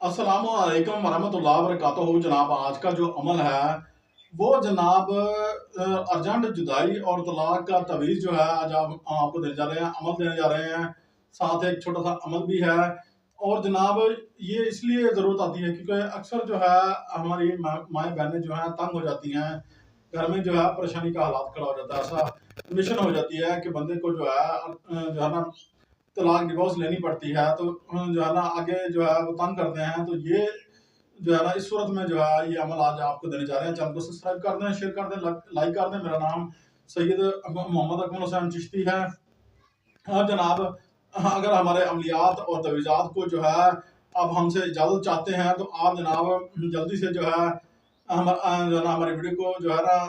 अस्सलामुअलैकुम वरहमतुल्लाहि वबरकातुहू। जनाब, आज का जो अमल है वो जनाब अर्जेंट जुदाई और तलाक का तवीज़ जो है आज आपको देने जा रहे हैं, अमल देने जा रहे हैं। साथ एक छोटा सा अमल भी है। और जनाब, ये इसलिए ज़रूरत आती है क्योंकि अक्सर जो है हमारी माएँ बहनें जो हैं तंग हो जाती हैं। घर में जो है परेशानी का हालात खड़ा हो जाता है। ऐसा कंडीशन हो जाती है कि बंदे को जो है ना तलाक डिवोर्स लेनी पड़ती है। तो जो है ना आगे जो है वो तंग करते हैं। तो ये जो है ना इस सूरत में जो है ये अमल आज आपको देने जा रहे हैं। चैनल को सब्सक्राइब कर दें, शेयर कर दें, लाइक कर दें। मेरा नाम सैयद मोहम्मद अकमल हुसैन चिश्ती है। हाँ जनाब, अगर हमारे अमलियात और तवीज़ात को जो है आप हमसे इजाज़त चाहते हैं तो आप जनाब जल्दी से जो है जो है ना हमारी वीडियो को जो है ना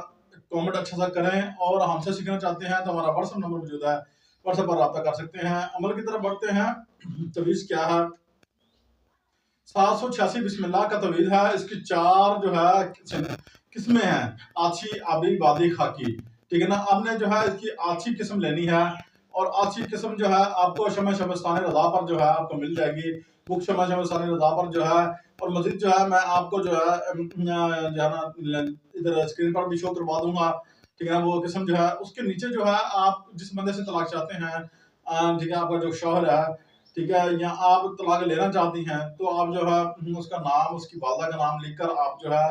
कमेंट अच्छा सा करें। और हमसे सीखना चाहते हैं तो हमारा व्हाट्सएप नंबर मौजूद है, व्हाट्सएप पर रब्ता कर सकते हैं। अमल की तरफ बढ़ते हैं। तवीज़ क्या है? 786 बिस्मिल्लाह का तवीज़ है। इसकी 4 जो है किस्में हैं, आछी, आबी, बादी, खाकी। ठीक है ना? आपने जो है इसकी आछी किस्म लेनी है। और आछी किस्म जो है आपको शमा शबस्तान रज़ा पर जो है आपको मिल जाएगी। बुक शमा शबस्तान रज़ा पर जो है। और मज़ीद जो है मैं आपको जो है जो है ना इधर स्क्रीन पर भी शो करवा दूँगा। ठीक है ना? वो किस्म जो है उसके नीचे जो है आप जिस बंदे से तलाक चाहते हैं, ठीक है, आपका जो शौहर है, ठीक है, या आप तलाक लेना चाहती हैं तो आप जो है उसका नाम, उसकी वालदा का नाम लिखकर आप जो है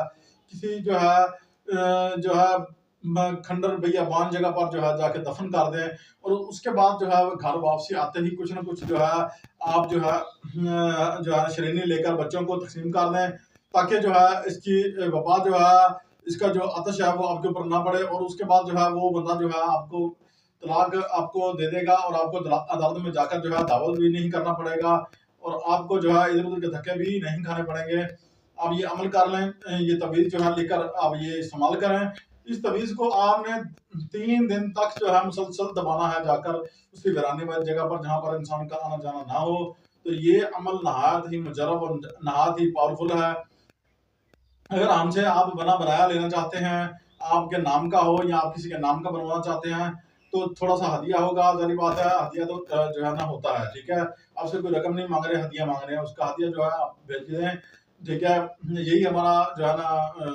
किसी जो है खंडर बियाबान जगह पर जो है जाके दफन कर दें। और उसके बाद जो है घर वापसी आते ही कुछ ना कुछ जो है आप जो है शरीनी लेकर बच्चों को तकसीम कर दें, ताकि जो है इसकी वबा जो है इसका जो आतश है वो आपके ऊपर ना पड़े। और उसके बाद जो है वो बंदा जो है आपको तलाक आपको दे देगा और आपको अदालत में जाकर जो है दावा भी नहीं करना पड़ेगा। और आपको जो है इधर उधर के धक्के भी नहीं खाने पड़ेंगे। आप ये अमल कर लें, ये तवीज़ जो है लेकर आप ये इस्तेमाल करें। इस तवीज़ को आपने 3 दिन तक जो है मुसलसल दबाना है जाकर उसकी वीरानी वाली जगह पर जहाँ पर इंसान का आना जाना ना हो। तो ये अमल नहायत ही मुजरब और नहायत ही पावरफुल है। अगर हमसे आप बना बनाया लेना चाहते हैं, आपके नाम का हो या आप किसी के नाम का बनवाना चाहते हैं, तो थोड़ा सा हदिया होगा। ज़ाहिर बात है, हदिया तो जो है ना होता है, ठीक है। आपसे कोई रकम नहीं मांग रहे, हदिया मांग रहे हैं। उसका हदिया जो है आप भेज दें, ठीक है। यही हमारा जो है ना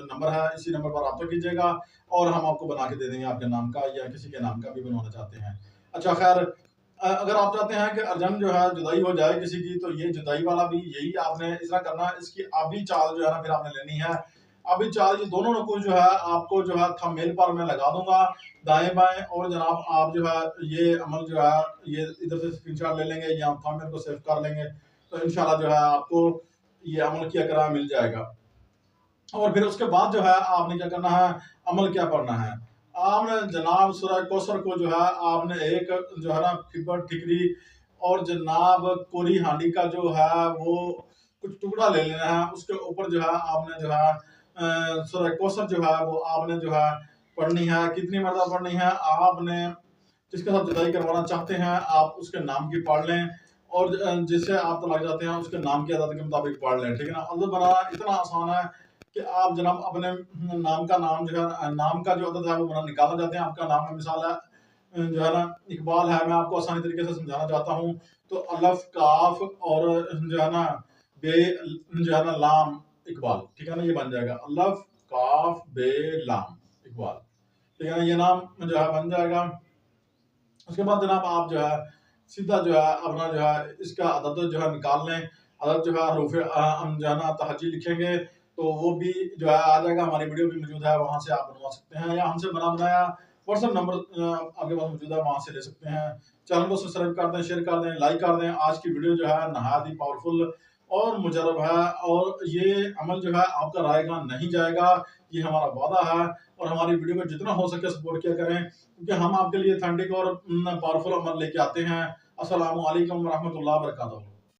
नंबर है, इसी नंबर पर रब्ता कीजिएगा और हम आपको बना के दे देंगे आपके नाम का या किसी के नाम का भी बनवाना चाहते हैं। अच्छा खैर, अगर आप चाहते हैं कि अर्जेंट जो है जुदाई हो जाए किसी की, तो ये जुदाई वाला भी यही आपने इस तरह करना है। इसकी आबी चाल जो है ना फिर आपने लेनी है। आबी चाल ये दोनों नकुल जो है आपको जो है थंबनेल पर मैं लगा दूंगा, दाएं बाएं। और जनाब आप जो है ये अमल जो है ये इधर से स्क्रीनशॉट ले लेंगे या थंबनेल को सेव कर लेंगे, तो इंशाल्लाह जो है आपको ये अमल किया करा मिल जाएगा। और फिर उसके बाद जो है आपने क्या करना है, अमल क्या पढ़ना है। आपने जनाब सूरह कौसर को जो है आपने एक जो है ना फिबर ठिकरी और जनाब कोरी हांडी का जो है वो कुछ टुकड़ा ले लेना है। उसके ऊपर जो है आपने जो है सूरह कौसर जो है वो आपने जो है पढ़नी है। कितनी मरतबा पढ़नी है? आपने जिसके साथ जुदाई करवाना चाहते हैं आप उसके नाम की पढ़ लें। और जिससे आप तलाक जाते हैं उसके नाम की आदत के मुताबिक पढ़ लें, ठीक है ना। अदद बनाना इतना आसान है कि आप जनाब अपने नाम का नाम जो है नाम का जो अदद है वो बना निकालना चाहते हैं। आपका नाम है, मिसाल है जो है ना इकबाल है, मैं आपको आसानी तरीके से समझाना चाहता हूँ। तो अलफ काफ और जो है ना बे जो है ना लाम इकबाल, ठीक है ना, ये बन जाएगा अलफ काफ बे लाम इकबाल, ठीक है ना। ये नाम जो है बन जाएगा। उसके बाद जनाब आप जो है सीधा जो है अपना जो है इसका अदद जो है निकाल लें। अदद जो है हरूफ हम जो है ना तहजी लिखेंगे तो वो भी जो है आ जाएगा। हमारी वीडियो भी मौजूद है, वहाँ से आप बनवा सकते हैं या हमसे बना बनाया व्हाट्सएप नंबर आपके पास मौजूद है, वहाँ से ले सकते हैं। चैनल को सब्सक्राइब कर दें, शेयर कर दें, लाइक कर दें। आज की वीडियो जो है नहायत ही पावरफुल और मुजरब है। और ये अमल जो है आपका रायगा नहीं जाएगा, ये हमारा वादा है। और हमारी वीडियो को जितना हो सके सपोर्ट किया करें, क्योंकि हम आपके लिए ऑथेंटिक और पावरफुल अमल लेके आते हैं। अस्सलामु अलैकुम वरहमतुल्लाहि वबरकातुहू।